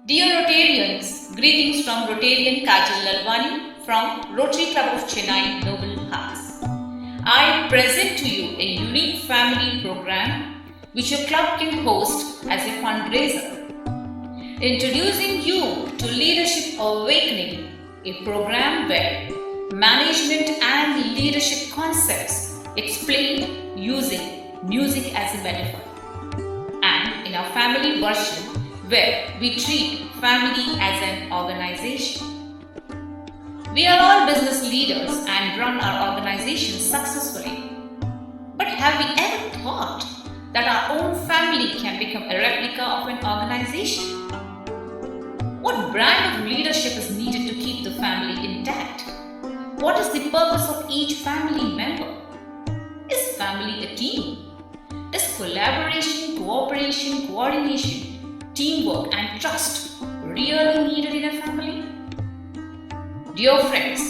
Dear Rotarians, greetings from Rotarian Kajal Lalwani from Rotary Club of Chennai, Noble Hearts. I present to you a unique family program which your club can host as a fundraiser. Introducing you to Leadership Awakening, a program where management and leadership concepts explained using music as a metaphor. And in our family version, where we treat family as an organization. We are all business leaders and run our organizations successfully. But have we ever thought that our own family can become a replica of an organization? What brand of leadership is needed to keep the family intact? What is the purpose of each family member? Is family a team? Is collaboration, cooperation, coordination, teamwork and trust really needed in a family? Dear friends,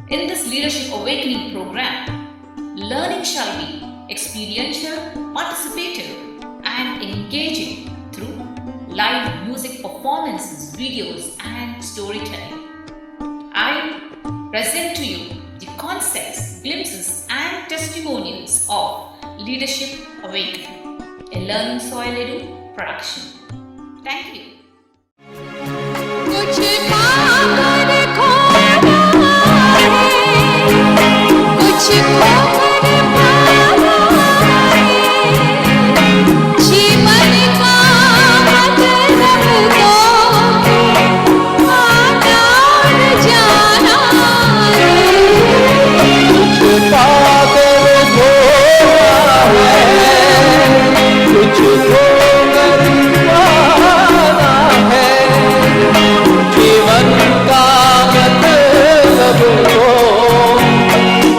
in this Leadership Awakening program, learning shall be experiential, participative and engaging through live music performances, videos and storytelling. I present to you the concepts, glimpses and testimonials of Leadership Awakening, a Learning Soil Edu production. Thank you. कुछ पाकर खोना है, कुछ खोकर पाना है, जीवन का मतलब तो आना और जाना है। कुछ पाकर खोना है, कुछ खोकर पाना है, जीवन का मतलब तो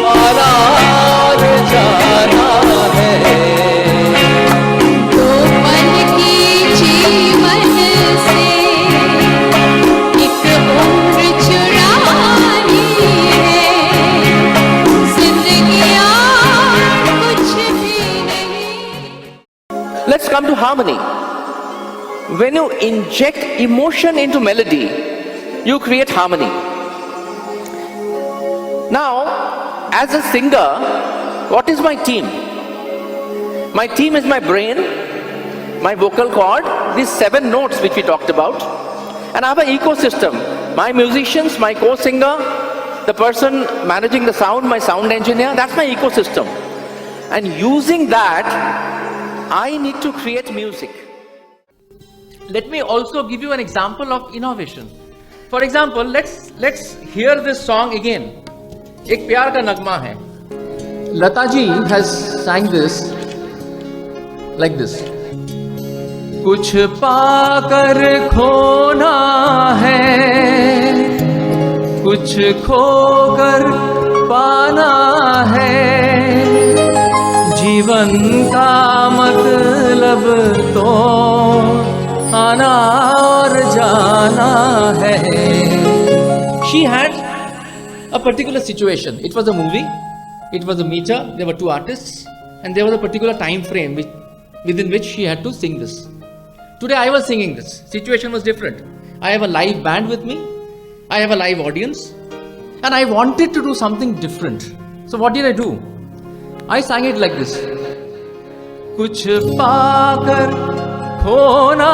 आना और जाना है। दो पल की जीवन से एक उम्र चुरानी है, जिंदगियाँ कुछ भी नहीं। Let's come to harmony. When you inject emotion into melody, you create harmony. Now, as a singer, what is my team? My team is my brain, my vocal cord, these 7 notes which we talked about. And I have an ecosystem. My musicians, my co-singer, the person managing the sound, my sound engineer, that's my ecosystem. And using that, I need to create music. Let me also give you an example of innovation. For example, let's hear this song again. एक प्यार का नगमा है. Lata ji has sang this like this. कुछ पाकर खोना है, कुछ खोकर पाना है, जीवन का मतलब तो आना और जाना है. She had a particular situation. It was a movie, it was a meter, there were 2 artists and there was a particular time frame within which she had to sing this. Today I was singing this. Situation was different. I have a live band with me, I have a live audience and I wanted to do something different. So what did I do? I sang it like this. कुछ पाकर खोना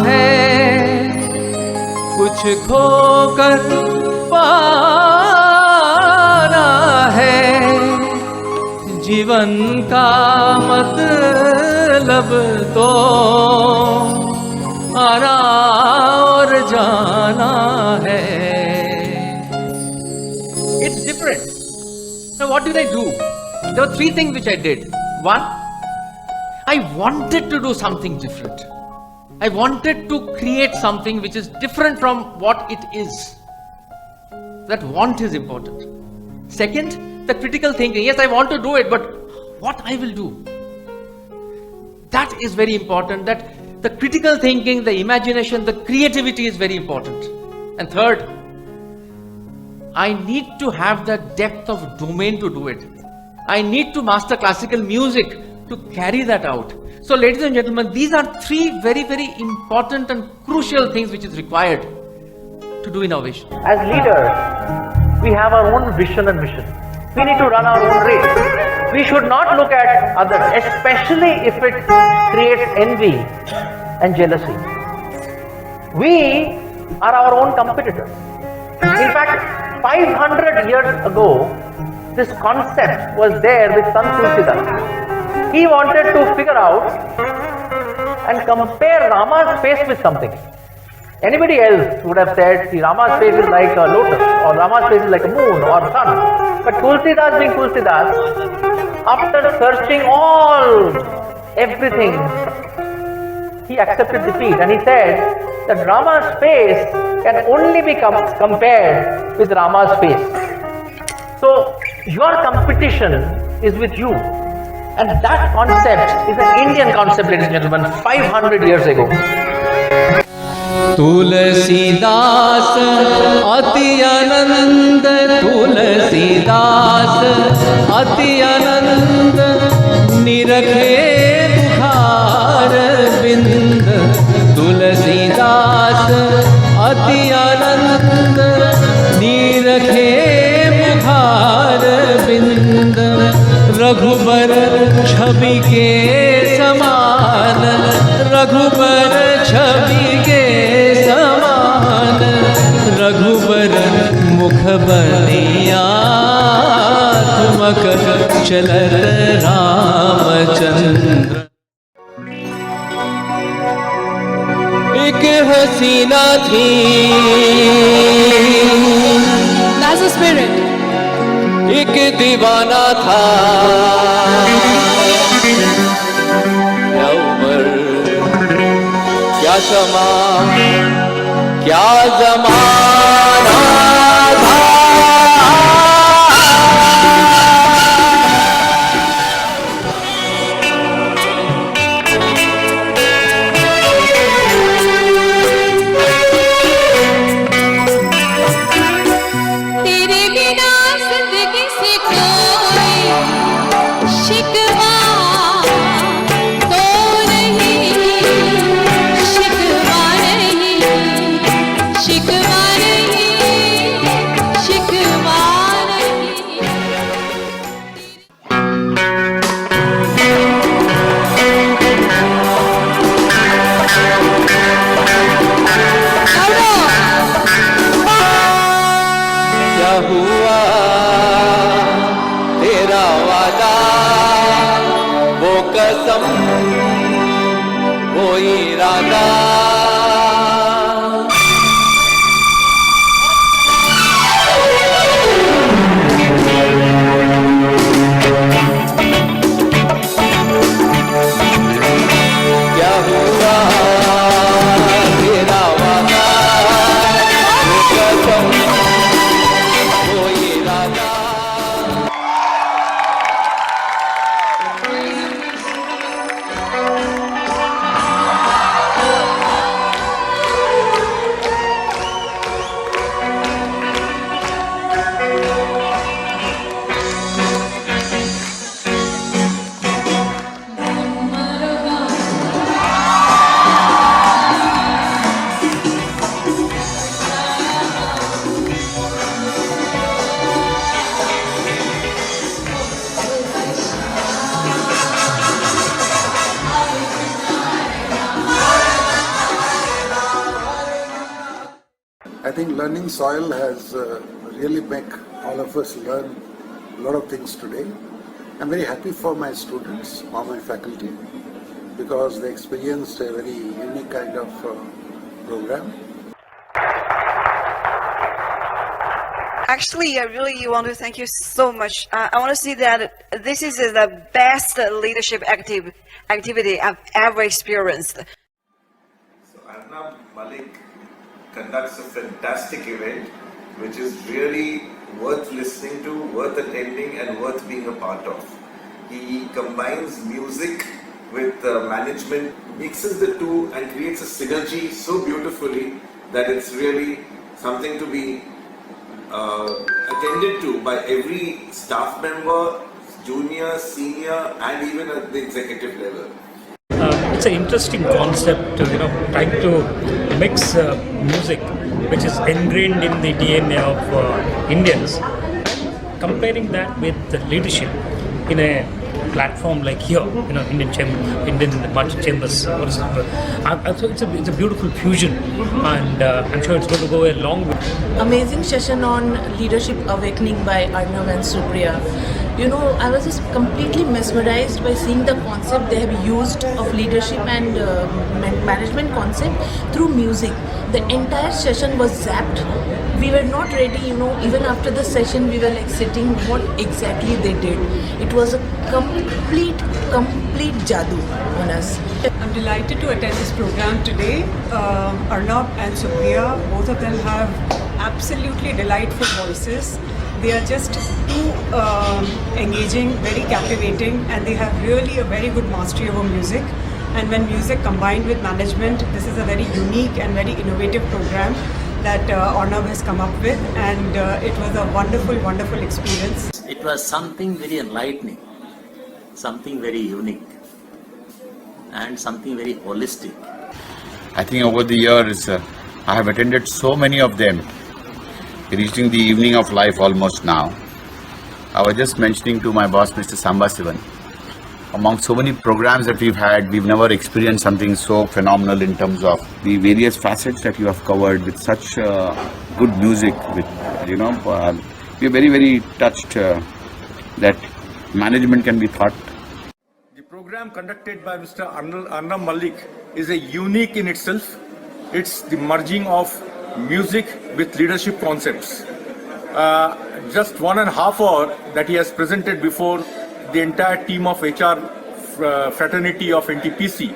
है, कुछ खोकर पाना है, जीवन का मतलब तो आना और जाना है. It's different. Now what did I do? There were 3 things which I did. 1, I wanted to do something different. I wanted to create something which is different from what it is. That want is important. Second, the critical thinking. Yes, I want to do it, but what I will do? That is very important. That the critical thinking, the imagination, the creativity is very important. And third, I need to have the depth of domain to do it. I need to master classical music to carry that out. So ladies and gentlemen, these are three very, very important and crucial things which is required to do innovation. As leaders, we have our own vision and mission. We need to run our own race. We should not look at others, especially if it creates envy and jealousy. We are our own competitors. In fact, 500 years ago, this concept was there with Sant Tulsidas. He wanted to figure out and compare Rama's face with something. Anybody else would have said, see, Rama's face is like a lotus, or Rama's face is like a moon or sun. But Tulsidas being Tulsidas, after searching everything, he accepted defeat and he said that Rama's face can only be compared with Rama's face. So, your competition is with you. And that concept is an Indian concept, ladies and gentlemen, 500 years ago. Tulsidas अति आनंद तुलसीदास अति आनंद निरखे मुखार बिंद तुलसीदास अति आनंद निरखे मुखार बिंद रघुबर छवि के समान रघुबर छवि के समान रघुबर मुख बनिया तुमक चलत रामचंद्र। एक हसीना थी That's the spirit. एक दीवाना था क्या उम्र क्या समा क्या जमाना था। तेरे बिना जिंदगी से कोई शिकवा तो नहीं, शिकवा नहीं, शिकवा नहीं, शिकवा नहीं। क्या हुआ तेरा वादा वो कसम वो इरादा क्या हुआ तेरा वादा वो कसम वो इरादा। I think learning soil has really make all of us learn a lot of things today. I'm very happy for my students, for my faculty, because they experienced a very unique kind of program. Actually, I really want to thank you so much. I want to say that this is the best leadership activity I've ever experienced. So Arnab Malik conducts a fantastic event which is really worth listening to, worth attending and worth being a part of. He combines music with management, mixes the two and creates a synergy so beautifully that it's really something to be attended to by every staff member, junior, senior and even at the executive level. it's an interesting concept, trying to mix music, which is ingrained in the DNA of Indians, comparing that with the leadership in a platform like here, Indian Marching Chambers. So it's a beautiful fusion, and I'm sure it's going to go a long way. Amazing session on leadership awakening by Arnav and Supriya. I was just completely mesmerized by seeing the concept they have used of leadership and management concept through music. The entire session was zapped. We were not ready, even after the session we were like sitting what exactly they did. It was a complete jadoo on us. I'm delighted to attend this program today. Arnav and Supriya, both of them have absolutely delightful voices. They are just too engaging, very captivating, and they have really a very good mastery over music. And when music combined with management, this is a very unique and very innovative program that Arnav has come up with, and it was a wonderful experience. It was something very enlightening, something very unique, and something very holistic. I think over the years, I have attended so many of them, reaching the evening of life almost now. I was just mentioning to my boss, Mr. Sambasivan, among so many programs that we've had, we've never experienced something so phenomenal in terms of the various facets that you have covered with such good music. We're very touched that management can be taught. The program conducted by Mr. Arnav Malik is a unique in itself. It's the merging of music with leadership concepts. Just 1.5 hours that he has presented before the entire team of HR fraternity of NTPC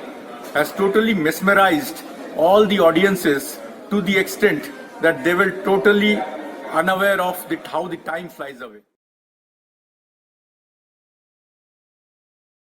has totally mesmerized all the audiences to the extent that they were totally unaware of how the time flies away.